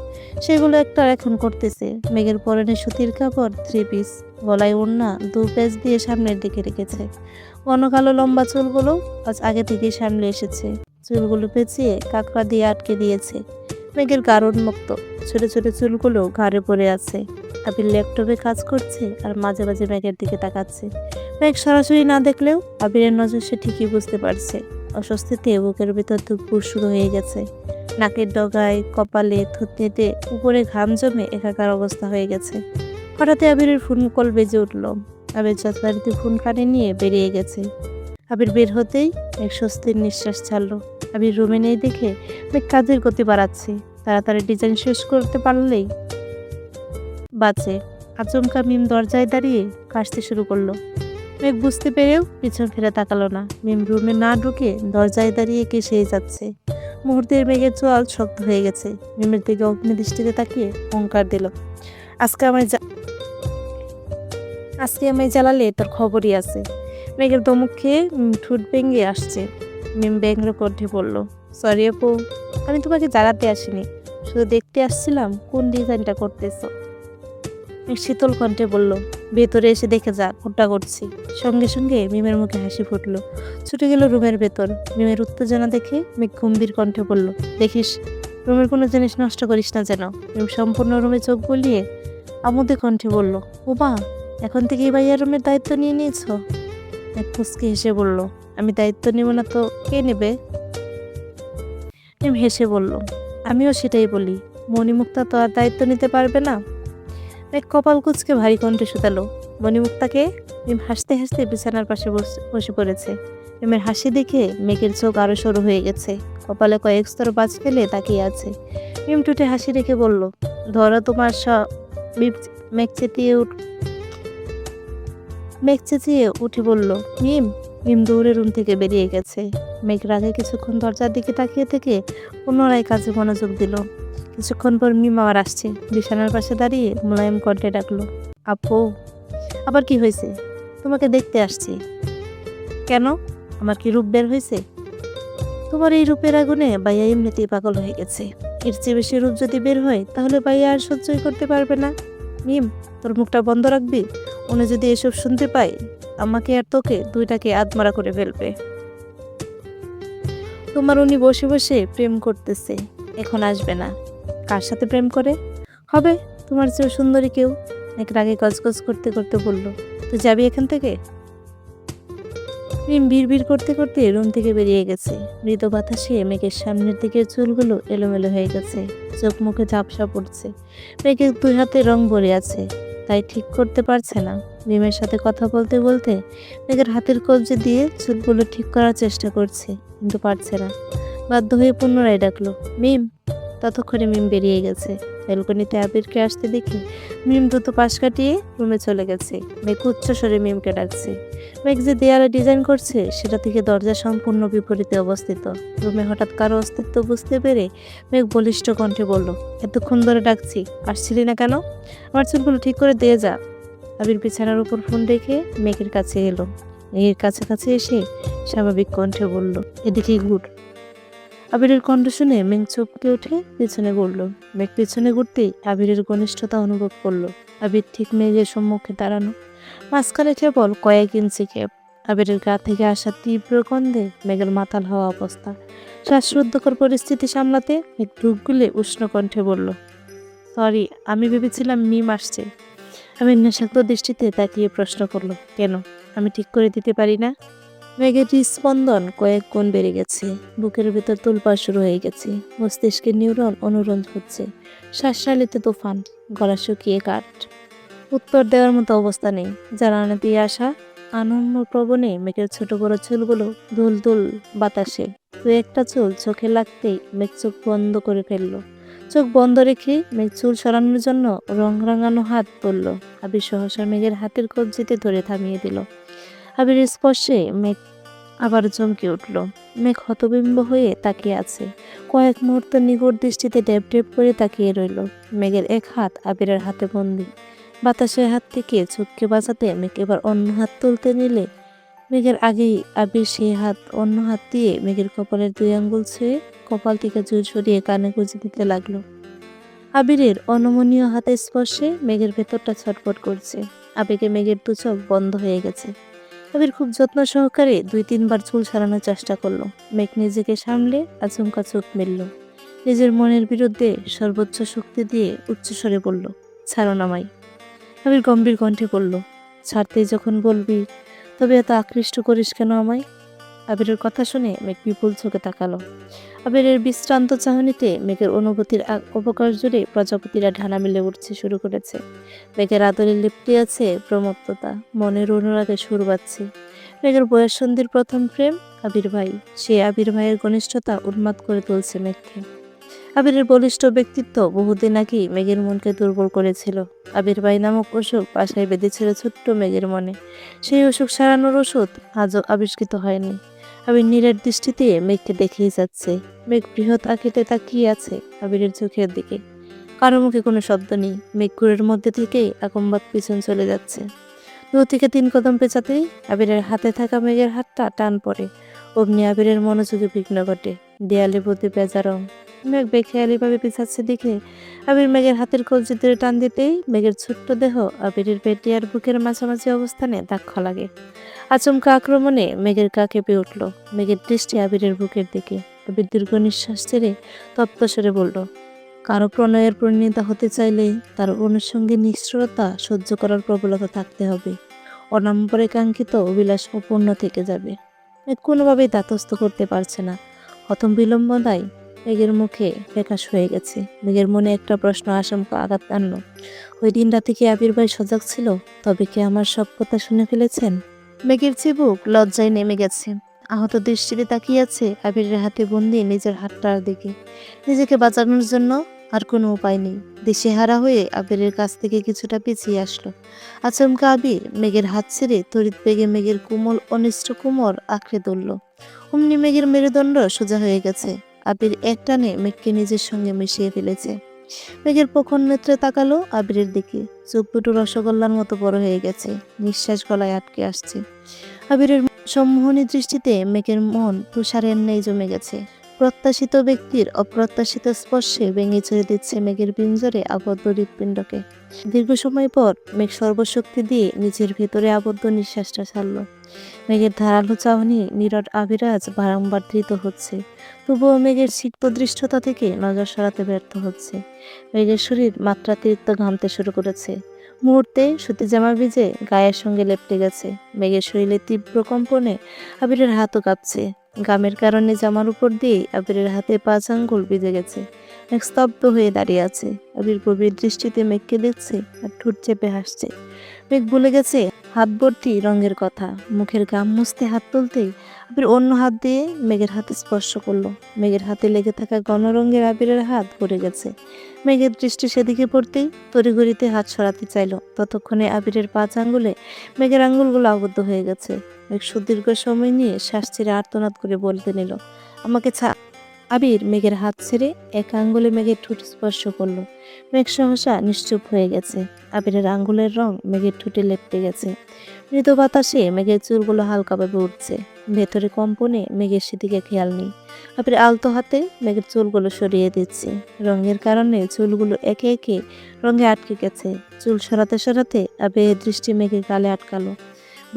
সেগুলো একটা এখন করতেছে। মেঘের পরনে সুতির কাপড় 3 পিস, গলায় ওড়না 2 পেজ দিয়ে সামনের দিকে রেখেছে। ঘন কালো লম্বা চুলগুলো আজ আগে থেকেই সামলে এসেছে, চুলগুলো পেঁচিয়ে কাঁকড়া দিয়ে আটকে দিয়েছে। মেঘের গাঢ় উন্মুক্ত ছোট ছোট চুলগুলো ঘাড়ে পড়ে আছে। আবির ল্যাপটপে কাজ করছে আর মাঝে মাঝে মেঘের দিকে তাকাচ্ছে। মেঘ সরাসরি না দেখলেও আবিরের নজর সে ঠিকই বুঝতে পারছে। অস্বস্তিতে বুকের ভিতর ধুকপুক শুরু হয়ে গেছে। নাকের ডগায়, কপালে, থুতনিতে উপরে ঘাম জমে একাকার অবস্থা হয়ে গেছে। হঠাৎই আবিরের ফোন কল বেজে উঠল। আবির যথারীতি ফোন কানে নিয়ে বেরিয়ে গেছে। আবির বের হতেই মেঘ স্বস্তির নিঃশ্বাস ছাড়ল। আবির রুমে নেই দেখে মেঘ কাজের গতি বাড়াচ্ছে। তাড়াতাড়ি ডিজাইন শেষ করতে পারলেই বাঁচে। আচমকা মিম দরজায় দাঁড়িয়ে কাশতে শুরু করলো। মেঘ বুঝতে পেরেও পিছন ফিরে তাকালো না। মিম রুমে না ঢুকে দরজায় দাঁড়িয়ে কেসেই যাচ্ছে। মুহূর্তের মেঘের চোয়াল শক্ত হয়ে গেছে। মিমের দিকে অগ্নিদৃষ্টিতে তাকিয়ে হুঙ্কার দিল, আজকে আমায় জ্বালালে তোর খবরই আছে। মেঘের ধমক খেয়ে ঠোঁট ভেঙে আসছে। মিম ব্যঙ্গ কণ্ঠে বলল, সরি আপু, আমি তোমাকে জ্বালাতে আসিনি, শুধু দেখতে আসছিলাম কোন ডিজাইনটা করতেছো। মেঘ শীতল কণ্ঠে বলল, ভেতরে এসে দেখে যা কোনটা করছি। সঙ্গে সঙ্গে মিমের মুখে হাসি ফুটলো। ছুটে গেল রুমের ভেতর। মিমের উত্তেজনা দেখে মেঘ গম্ভীর কণ্ঠে বলল, দেখিস রুমের কোনো জিনিস নষ্ট করিস না যেন। মিম সম্পূর্ণ রুমে চোখ বুলিয়ে আমোদে কণ্ঠে বলল, ও মা, এখন থেকে এই ভাইয়ার রুমের দায়িত্ব নিয়ে নিয়েছ? মেঘ মুচকি হেসে বলল, আমি দায়িত্ব নেব না তো কে নেবে? মিম হেসে বলল, আমিও সেটাই বলি, মণিমুক্তা তো আর দায়িত্ব নিতে পারবে না। মেঘ কপাল কুঁচকে ভারী কণ্ঠে শুধালো, মণিমুক্তাকে? মিম হাসতে হাসতে বিছানার পাশে বসে পড়েছে। মিমের হাসি দেখে মেঘের চোখ আরো সরু হয়ে গেছে। কপালে কয়েক স্তর বাজ ফেলে তাকিয়ে আছে। মিম টুটে হাসি রেখে বলল, ধরো তোমার সব। মেঘ চেঁচিয়ে উঠে বলল, মিম। মিম দৌড়ে রুম থেকে বেরিয়ে গেছে। মেঘ রাগে কিছুক্ষণ দরজার দিকে তাকিয়ে থেকে পুনরায় কাজে মনোযোগ দিল। কিছুক্ষণ পর মিম আবার আসছে। বিছানার পাশে দাঁড়িয়ে মোলায়েম কণ্ঠে ডাকলো, আপু। আবার কি হয়েছে? তোমাকে দেখতে আসছি। কেন? আমার কি রূপ বের হয়েছে? তোমার এই রূপের আগুনে ভাইয়া এমনিতেই পাগল হয়ে গেছে। এর চেয়ে বেশি রূপ যদি বের হয় তাহলে ভাইয়া আর সহ্যই করতে পারবে না। মিম, তোর মুখটা বন্ধ রাখবি? উনি যদি এসব শুনতে পায়, আমাকে আর তোকে দুইটাকে আধমরা করে ফেলবে। তোমার উনি বসে বসে প্রেম করতেছে, এখন আসবে না। কার সাথে প্রেম করে? হবে তোমার চেয়েও সুন্দরী কেউ। এক রাগে গজগজ করতে করতে বলল, তুই যাবি এখান থেকে? মিম ভিড় করতে করতে রুম থেকে বেরিয়ে গেছে। মৃদু বাতাসে মেঘের সামনের দিকের চুলগুলো এলোমেলো হয়ে গেছে, চোখ মুখে ঝাপসা পড়ছে। মেঘের 2 হাতে রং ভরে আছে, তাই ঠিক করতে পারছে না। মিমের সাথে কথা বলতে বলতে মেঘের হাতের কবজি দিয়ে চুলগুলো ঠিক করার চেষ্টা করছে, কিন্তু পারছে না। বাধ্য হয়ে পুনরায় ডাকলো, মিম। ততক্ষণে মিম বেরিয়ে গেছে। ব্যালকনিতে আবিরকে আসতে দেখে মিম দ্রুত পাশ কাটিয়ে রুমে চলে গেছে। মেঘ উচ্চ স্বরে মিমকে ডাকছে। মেঘ যে দেয়ালে ডিজাইন করছে সেটা থেকে দরজা সম্পূর্ণ বিপরীতে অবস্থিত। রুমে হঠাৎ কারো অস্তিত্ব বুঝতে পেরে মেঘ বলিষ্ঠ কণ্ঠে বলল, এতক্ষণ ধরে ডাকছি, আসছিলি না কেন? আমার চুলগুলো ঠিক করে দিয়ে যা। আবির বিছানার উপর ফোন রেখে মেঘের কাছে এলো। মেঘের কাছাকাছি এসে স্বাভাবিক কণ্ঠে বলল, এদিকে ঘুর। আবিরের কণ্ঠ শুনে মেঘ চমকে উঠে পিছনে ঘুরল। মেঘ পিছনে ঘুরতেই আবিরের ঘনিষ্ঠতা অনুভব করলো। আবির ঠিক মেঘের সম্মুখে দাঁড়ানো, মাঝখানে কেবল কয়েক ইঞ্চি ক্যাপ। আবিরের গা থেকে আসা তীব্র গন্ধে মেঘের মাতাল হওয়া অবস্থা। শ্বাসরুদ্ধকর পরিস্থিতি সামলাতে মেঘ ঢুক গিলে উষ্ণ কণ্ঠে বলল, সরি, আমি ভেবেছিলাম মিম আসছে। আবির নেশাক্ত দৃষ্টিতে তাকিয়ে প্রশ্ন করলো, কেন? আমি ঠিক করে দিতে পারি না? মেঘের হৃদস্পন্দন কয়েক গুণ বেড়ে গেছে, বুকের ভেতর তোলপাড় শুরু হয়ে গেছে, মস্তিষ্কের নিউরন অনুরণ হচ্ছে, শ্বাসনালীতে তুফান, গলা শুকিয়ে কাঠ। উত্তর দেওয়ার মতো অবস্থা নেই। জানালা দিয়ে আসা আনন্দ প্রবণে মেঘের ছোট বড় চুলগুলো দুল দুল বাতাসে। দু একটা চুল চোখে লাগতেই মেঘ চোখ বন্ধ করে ফেললো। চোখ বন্ধ রেখে মেঘ চুল সরানোর জন্য রং রাঙানো হাত তুলল। আবির সহসা মেঘের হাতের কবজিতে ধরে থামিয়ে দিল। আবিরের স্পর্শে মেঘ আবার চমকে উঠল। মেঘ হতবিম্ব হয়ে তাকিয়ে আছে। কয়েক মুহূর্ত নিগুড় দৃষ্টিতে ড্যাব ড্যাব করে তাকিয়ে রইল। মেঘের এক হাত আবিরের হাতে বন্দি। বাতাসের হাত থেকে চোখকে বাঁচাতে মেঘ এবার অন্য হাত তুলতে নিলে মেঘের আগেই আবির সেই হাত অন্য হাত দিয়ে মেঘের কপালের দুই আঙ্গুল ছুঁয়ে কপাল থেকে চুল সরিয়ে কানে গুঁজে দিতে লাগলো। আবিরের অনমনীয় হাতের স্পর্শে মেঘের ভেতরটা ছটফট করছে। আবেগে মেঘের দু চোখ বন্ধ হয়ে গেছে। আবির খুব যত্ন সহকারে 2-3 বার চুল সারানোর চেষ্টা করলো। মেঘ নিজেকে সামলে আচমকা চোখ মেলল। নিজের মনের বিরুদ্ধে সর্বোচ্চ শক্তি দিয়ে উচ্চস্বরে বলল, ছাড়ো নামাই। আবির গম্ভীর কণ্ঠে বলল, ছাড়তেই যখন বলবি তবে এত আকৃষ্ট করিস কেন আমায়? আবিরের কথা শুনে মেঘ বিপুল চোখে তাকালো। আবিরের বিশ্রান্ত চাহনিতে মেঘের অনুভূতির অবকাশ জুড়ে প্রজাপতিরা ঢানা মেলে উঠতে শুরু করেছে। মেঘের আদলে লিপ্তি আছে প্রমত্ততা, মনের অনুরাগে সুর বাজছে। মেঘের বয়ঃসন্ধির প্রথম প্রেম আবির ভাই, সে আবির ভাইয়ের ঘনিষ্ঠতা উন্মাদ করে তুলছে মেঘকে। আবিরের বলিষ্ঠ ব্যক্তিত্ব বহুদিন আগেই মেঘের মনকে দুর্বল করেছিল। আবির ভাই নামক অসুখ বাসায় বেঁধেছিল ছোট্ট মেঘের মনে। সেই অসুখ সারানোর ওষুধ আজও আবিষ্কৃত হয়নি। আবির নীরের দৃষ্টিতে মেঘকে দেখেই যাচ্ছে। মেঘ বৃহৎ আঁখিতে তাকিয়ে আছে আবিরের চোখের দিকে। কারো মুখে কোনো শব্দ নেই। মেঘ ঘুরের মধ্যে থেকেই আকম্বাদ পিছন চলে যাচ্ছে। 2 থেকে 3 কদম পেঁচাতেই আবিরের হাতে থাকা মেঘের হাতটা টান পড়ে। অমনি আবিরের মনোযোগে বিঘ্ন ঘটে। দেয়ালে বদলে পেঁজা রং। মেঘ বেখেয়ালিভাবে পিছাচ্ছে দেখে আবির মেঘের হাতের কবজি ধরে টান দিতেই মেঘের ছোট্ট দেহ আবিরের পেটে আর বুকের মাঝামাঝি অবস্থানে ধাক্কা লাগে। আচমকা আক্রমণে মেঘের গা কেঁপে উঠল। মেঘের দৃষ্টি আবিরের বুকের দিকে। আবির দীর্ঘ নিঃশ্বাস ছেড়ে তপ্তস্বরে বলল, কারো প্রণয়ের পরিণীতা হতে চাইলে তার অনুষঙ্গে নিষ্ঠুরতা সহ্য করার প্রবলতা থাকতে হবে। অনাম্বরে কাঙ্ক্ষিত অভিলাষ অপূর্ণ থেকে যাবে। মেঘ কোনোভাবেই ধাতস্থ করতে পারছে না। প্রথম বিলম্বনায় মেঘের মুখে ফ্যাকাশ হয়ে গেছে। মেঘের মনে একটা প্রশ্ন আশঙ্কা আঘাত আনল। ওই দিন রাতে কি আবির ভাই সজাগ ছিল? তবে কি আমার সব কথা শুনে ফেলেছেন? মেঘের চিবুক লজ্জায় নেমে গেছে। আহত দৃষ্টিতে তাকিয়ে আছে আবিরের হাতে বন্দি নিজের হাতটার দিকে। নিজেকে বাঁচানোর জন্য আর কোনো উপায় নেই। দিশেহারা হয়ে আবিরের কাছ থেকে কিছুটা পিছিয়ে আসলো। আচমকা আবির মেঘের হাত ছেড়ে তড়িৎ বেগে মেঘের কোমল অনিষ্ট কোমর আঁকড়ে ধরল। অমনি মেঘের মেরুদণ্ড সোজা হয়ে গেছে। আবির এক টানে মেঘকে নিজের সঙ্গে মিশিয়ে ফেলেছে। মেঘের প্রখর নেত্রে তাকালো আবিরের দিকে। চোখ দুটো রসগোল্লার মতো বড় হয়ে গেছে। নিঃশ্বাস গলায় আটকে আসছে। আবিরের সম্মোহনী দৃষ্টিতে মেঘের মন তুষারের ন্যায় জমে গেছে। প্রত্যাশিত ব্যক্তির অপ্রত্যাশিত স্পর্শে ভেঙে চড়ে দিচ্ছে মেঘের পিঞ্জরে আবদ্ধ হৃৎপিণ্ডকে। দীর্ঘ সময় পর মেঘ সর্বশক্তি দিয়ে নিজের ভেতরে আবদ্ধ নিঃশ্বাসটা ছাড়ল। মেঘের ধারালো চাহনি নীরব আবিরাজ বারংবার ধৃত হচ্ছে। তবুও মেঘের সিক্ত দৃষ্টতা থেকে নজর সরাতে ব্যর্থ হচ্ছে। মেঘের শরীর মাত্রাতিরিক্ত ঘামতে শুরু করেছে। মুহূর্তে সুতি জামা ভিজে গায়ের সঙ্গে লেপ্টে গেছে। মেঘের শরীরে তীব্র কম্পনে আবিরের হাতও কাঁপছে। ঘামের কারণে জামার উপর দিয়ে আবিরের হাতে 5 আঙ্গুল ভিজে গেছে। মেঘ স্তব্ধ হয়ে দাঁড়িয়ে আছে। আবির গভীর দৃষ্টিতে মেঘকে দেখছে আর ঠোঁট চেপে হাসছে। মেঘ ভুলে গেছে হাত ভর্তি রঙের কথা। মুখের ঘাম মুছতে হাত তুলতেই আবির অন্য হাত দিয়ে মেঘের হাতে স্পর্শ করলো। মেঘের হাতে লেগে থাকা ঘন রঙের আবিরের হাত ভরে গেছে। মেঘের দৃষ্টি সেদিকে পড়তেই তড়িঘড়িতে হাত সরাতে চাইল। ততক্ষণে আবিরের 5 আঙ্গুলে মেঘের আঙ্গুলগুলো আবদ্ধ হয়ে গেছে। মেঘ সুদীর্ঘ সময় নিয়ে শ্বাস ছেড়ে আর্তনাদ করে বলতে নিল, আমাকে আবির মেঘের হাত ছেড়ে এক আঙ্গুলে মেঘের ঠোঁট স্পর্শ করলো। মেঘ সহসা নিশ্চুপ হয়ে গেছে। আবিরের আঙ্গুলের রং মেঘের ঠোঁটে লেপ্টে গেছে। মৃদু বাতাসে মেঘের চুলগুলো হালকাভাবে উঠছে। ভেতরে কম্পনে মেঘের সেদিকে খেয়াল নেই। আবির আলতো হাতে মেঘের চুলগুলো সরিয়ে দিচ্ছে। রঙের কারণে চুলগুলো একে একে রঙে আটকে গেছে। চুল সরাতে সরাতে আবিরের দৃষ্টি মেঘের গালে আটকালো।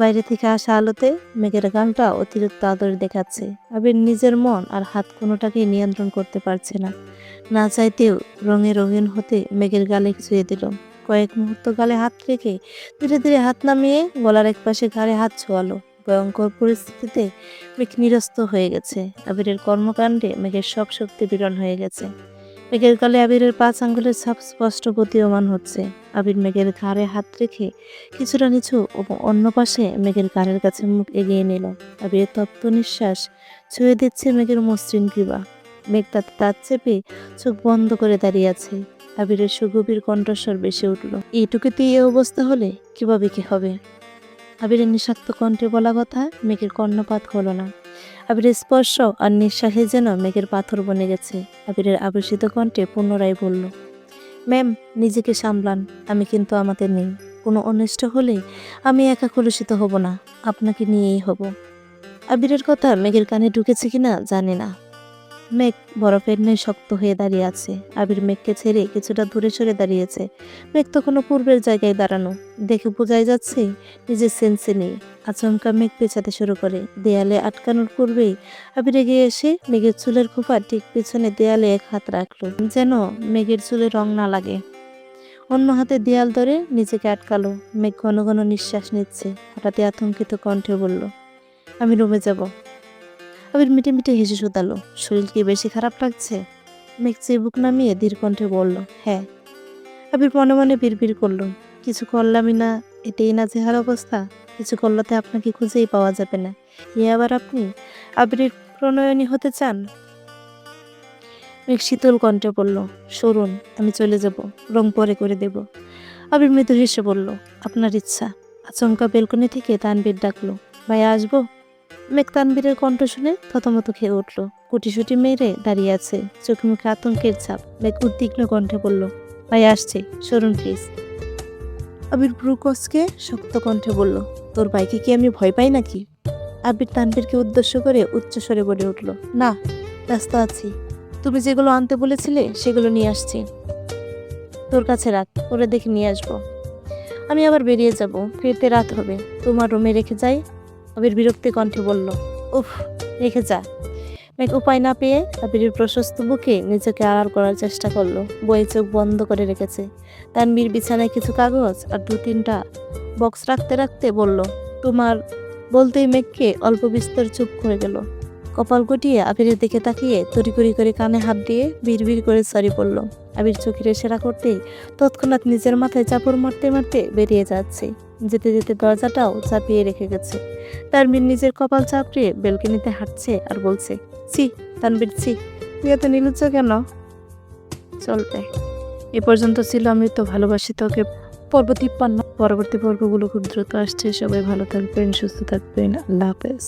বাইরে থেকে আসা আলোতে মেঘের গালটা অতিরিক্ত আদর দেখাচ্ছে। আবির নিজের মন আর হাত কোনোটাকেই নিয়ন্ত্রণ করতে পারছে না। না চাইতেও রঙে রঙিন হতে মেঘের গালে ছুঁয়ে দিল। কয়েক মুহূর্ত গালে হাত রেখে ধীরে ধীরে হাত নামিয়ে গলার এক পাশে ঘাড়ে হাত ছোঁয়ালো। ভয়ঙ্কর পরিস্থিতিতে মেঘ নিরস্ত হয়ে গেছে। আবিরের কর্মকাণ্ডে মেঘের সব শক্তি বিলীন হয়ে গেছে। মেঘের গালে আবিরের ৫ আঙ্গুলের ছাপ স্পষ্ট প্রতীয়মান হচ্ছে। আবির মেঘের ঘাড়ে হাত রেখে কিছুটা নিচু এবং অন্য পাশে মেঘের ঘাড়ের কাছে মুখ এগিয়ে নিল। আবিরের তপ্ত নিঃশ্বাস ছুঁয়ে দিচ্ছে মেঘের মসৃণ গ্রীবা। মেঘ তাতে দাঁত চেপে চোখ বন্ধ করে দাঁড়িয়ে আছে। আবিরের সুগভীর কণ্ঠস্বর বেশি উঠল, এইটুকুতেই এই অবস্থা হলে কিভাবে কি হবে? আবিরের নিঃস্বার্থ কণ্ঠে বলা কথা মেঘের কর্ণপাত হলো না। আবিরের স্পর্শ আর নিঃশ্বাসে যেন মেঘের পাথর বনে গেছে। আবিরের আবেশিত কণ্ঠে পুনরায় বলল, ম্যাম, নিজেকে সামলান, আমি কিন্তু আমাদের নেই। কোনো অনিষ্ট হলে আমি একা কলুষিত হব না, আপনাকে নিয়েই হব। আবিরের কথা মেঘের কানে ঢুকেছে কিনা জানি না। মেঘ বরফের ন্যায় শক্ত হয়ে দাঁড়িয়ে আছে। আবির মেঘকে ছেড়ে কিছুটা দূরে সরে দাঁড়িয়েছে। মেঘ তখনও পূর্বের জায়গায় দাঁড়ানো, দেখে বোঝাই যাচ্ছে নিজের সেন্সে নেই। আচমকা মেঘ পেছাতে শুরু করে। দেয়ালে আটকানোর পূর্বেই আবির এগিয়ে এসে মেঘের চুলের খোপা ঠিক পেছনে দেয়ালে এক হাত রাখলো, যেন মেঘের চুলে রং না লাগে। অন্য হাতে দেয়াল ধরে নিজেকে আটকালো। মেঘ ঘন ঘন নিঃশ্বাস নিচ্ছে। হঠাৎই আতঙ্কিত কণ্ঠে বলল, আমি রুমে যাব। আবির মিটে মিটে হেসে শুধালো, শরীর কি বেশি খারাপ লাগছে? মেঘ চিবুক নামিয়ে ধীর কণ্ঠে বলল, হ্যাঁ। আবির মনে মনে বিড়বিড় করলো, কিছু করলামই না, এটাই না চেহার অবস্থা। কিছু করলাতে আপনাকে খুঁজেই পাওয়া যাবে না। এ আবার আপনি আবিরের প্রণয়নী হতে চান? মেঘ শীতল কণ্ঠে বলল, সরুন, আমি চলে যাব, রং পরে করে দেব। আবির মৃদু হেসে বলল, আপনার ইচ্ছা। আচমকা বেলকনি থেকে তানবীর ডাকলো, ভাই আসবো? মেঘ তানবীরের কণ্ঠ শুনে থতমত খেয়ে উঠল। কুটিসুটি মেরে দাঁড়িয়ে আছে, চোখে মুখে আতঙ্কের ছাপ। মেঘ উদ্বিগ্ন কণ্ঠে বলল, ভাই আসছে, সরুন প্লিজ। আবির ভ্রু কসকে শক্ত কণ্ঠে বলল, তোর ভাইকে কি আমি ভয় পাই নাকি? আবির তানবীরকে উদ্দেশ্য করে উচ্চস্বরে বলে উঠল, না, ব্যস্ত আছি। তুমি যেগুলো আনতে বলেছিলে সেগুলো নিয়ে আসছি, তোর কাছে রাখ, ওরে দেখে নিয়ে আসবো। আমি আবার বেরিয়ে যাব, ফিরতে রাত হবে, তোমার রুমে রেখে যাই। আবির বিরক্তি কণ্ঠে বলল, উফ, রেখে যা। মেঘ উপায় না পেয়ে আবিরের প্রশস্ত বুকে নিজেকে আড়াল করার চেষ্টা করলো। বইয়ে চোখ বন্ধ করে রেখেছে। তানবীর বিছানায় কিছু কাগজ আর 2-3টা বক্স রাখতে রাখতে বলল, তোমার। বলতেই মেঘকে অল্প বিস্তর চুপ করে গেল। কপাল গুটিয়ে আবিরের দিকে তাকিয়ে তড়িঘড়ি করে কানে হাত দিয়ে বিড়বিড় করে সরি বলল। আবির চোখের ইশারা করতেই তৎক্ষণাৎ নিজের মাথায় চাপড় মারতে মারতে বেরিয়ে যাচ্ছে। যেতে যেতে দরজাটাও চাপিয়ে রেখে গেছে। তানবীর নিজের কপাল চাপড়ে বেলকনিতে হাঁটছে আর বলছে, ছি তানবীর, ছি, তুই এত নিলুচ্ছ কেন? চলবে। এ পর্যন্ত ছিল আমি তো ভালোবাসি তোকে পর্ব 53। পরবর্তী পর্বগুলো খুব দ্রুত আসছে। সবাই ভালো থাকবেন, সুস্থ থাকবেন। আল্লাহ হাফেজ।